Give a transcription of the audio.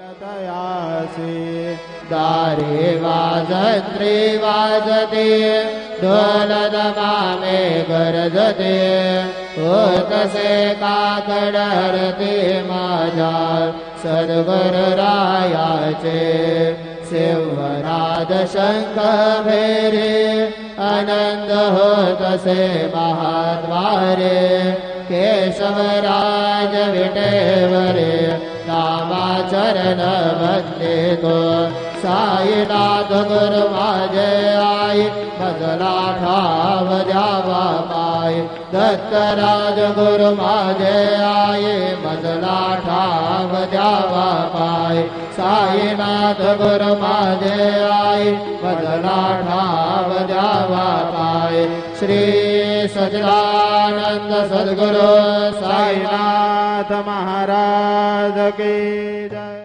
तयासी दारे वाजत्रे वाजते ढोल दमामे गरजते होतसे काकड हरते माझ्या सद्गुरुरायाचे शिवनाद शंख भेरे आनंद होतसे महाद्वारे केशवराज विटेवरे नामाचरण वंदितो साईनाथ गुरु माझे आई भजला ठाव द्यावा पाय दत्तराज गुरु माझे आई भजला ठाव द्यावा पाय साईनाथ गुरु माझे आई भजला ठाव द्यावा पाय श्री सच्चिदानंद सद्गुरु साईनाथ महाराज की जय।